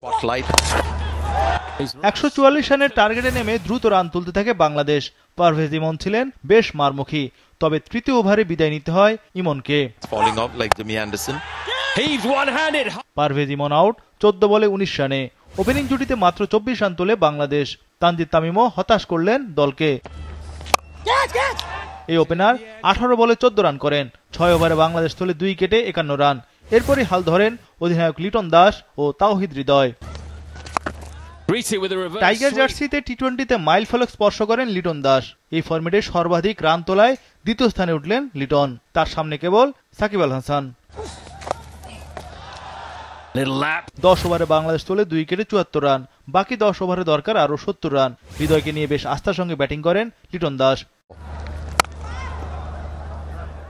144 রানের টার্গেটে নেমে দ্রুত রান তুলতে থাকে বাংলাদেশ। পারভেজ ইমন ছিলেন বেশ মারমুখী, তবে তৃতীয় ওভারে বিদায় নিতে হয় ইমনকে। পারভেজ ইমন আউট 14 বলে 19 রানে। ওপেনিং জুটিতে মাত্র 24 রান তোলে বাংলাদেশ। তানজিদ তামিমও হতাশ করলেন দলকে। এই ওপেনার 18 বলে 14 রান করেন। 6 ওভারে বাংলাদেশ তোলে 2 উইকেটে 51 রান। এরপরই হাল ধরেন অধিনায়ক লিটন দাস ও তাওহিদ হৃদয়। টাইগার জার্সিতে টি-20তে মাইল ফলক স্পর্শ করেন লিটন দাস। এই ফরম্যাটে সর্বাধিক রান তোলায় দ্বিতীয় স্থানে উঠলেন লিটন। তার সামনে কেবল সাকিব আল হাসান। 10 ওভারে বাংলাদেশ তোলে 2 উইকেটে 74 রান। বাকি 10 ওভারে দরকার আরো 70 রান। হৃদয়কে নিয়ে বেশ আস্থার সঙ্গে ব্যাটিং করেন লিটন দাস।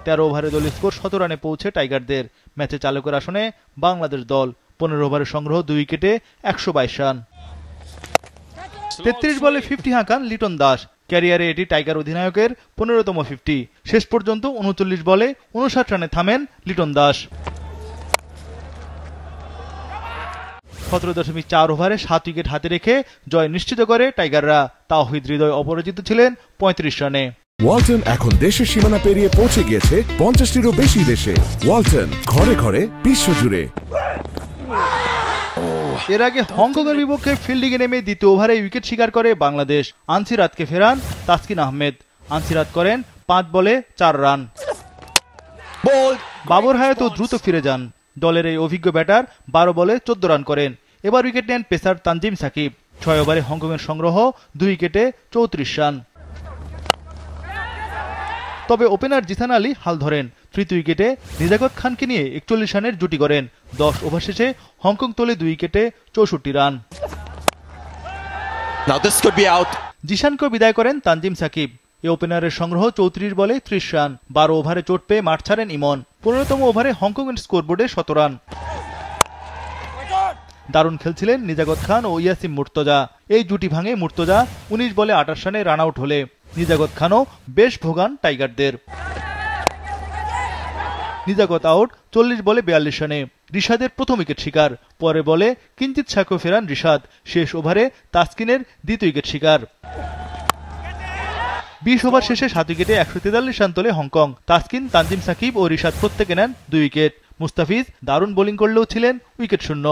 13 ওভারে দলীয় স্কোর 17 রানে পৌঁছে টাইগারদের। ম্যাচে চালকের আসনে বাংলাদেশ দল। 15 ওভারে সংগ্রহ 2 উইকেটে 122 রান। 33 বলে 50 হাঁকান লিটন দাস। ক্যারিয়ারে এটি টাইগার অধিনায়কের 15তম 50। শেষ পর্যন্ত 39 বলে 59 রানে থামেন লিটন দাস। 17.4 ওভারে 7 উইকেট হাতে রেখে জয় নিশ্চিত করে টাইগাররা। তাওহিদ হৃদয় অপরাজিত ছিলেন 35 রানে। ওয়ালটন এখন দেশের সীমানা পেরিয়ে পৌঁছে গিয়েছে 50টিরও বেশি দেশে। ওয়ালটন, ঘরে ঘরে বিশ্বজুড়ে। এর আগে হংকংয়ের বিপক্ষে ফিল্ডিংয়ে নেমে দ্বিতীয় ওভারে উইকেট শিকার করে বাংলাদেশ। আনসিরাতকে ফেরান তাসকিন আহমেদ। আনসিরাত করেন 5 বলে 4 রান। বাবর হায়াতও দ্রুত ফিরে যান। দলের এই অভিজ্ঞ ব্যাটার 12 বলে 14 রান করেন। এবার উইকেট নেন পেসার তানজিম সাকিব। 6 ওভারে হংকংয়ের সংগ্রহ 2 উইকেটে 34 রান। তবে ওপেনার জিসান আলী হাল ধরেন। তৃতীয় উইকেটে নিজাগত খানকে নিয়ে 41 রানের জুটি করেন। 10 ওভার শেষে হংকং তোলে 2 উইকেটে 64 রান। জিসানকে বিদায় করেন তানজিম সাকিব। এই ওপেনারের সংগ্রহ 34 বলে 30 রান। 12 ওভারে চোট পেয়ে মাঠ ছাড়েন ইমন। 15তম ওভারে হংকংয়ের স্কোরবোর্ডে 17 রান। দারুণ খেলছিলেন নিজাগত খান ও ইয়াসিম মুর্তজা। এই জুটি ভাঙে মুর্তজা 19 বলে 28 রানে রান আউট হলে নিজাগত খানও বেশ ভোগান টাইগারদের। নিজাগত আউট 40 বলে 42 রানে। রিশাদের প্রথম উইকেট শিকার। পরে বলে কিঞ্চিত সাঁকো ফেরান রিশাদ। শেষ ওভারে তাসকিনের দ্বিতীয় উইকেট শিকার। 20 ওভার শেষে 7 উইকেটে 143 রান তোলে হংকং। তাসকিন, তানজিম সাকিব ও রিশাদ প্রত্যেকে নেন 2 উইকেট। মুস্তাফিজ দারুণ বোলিং করলেও ছিলেন উইকেট শূন্য।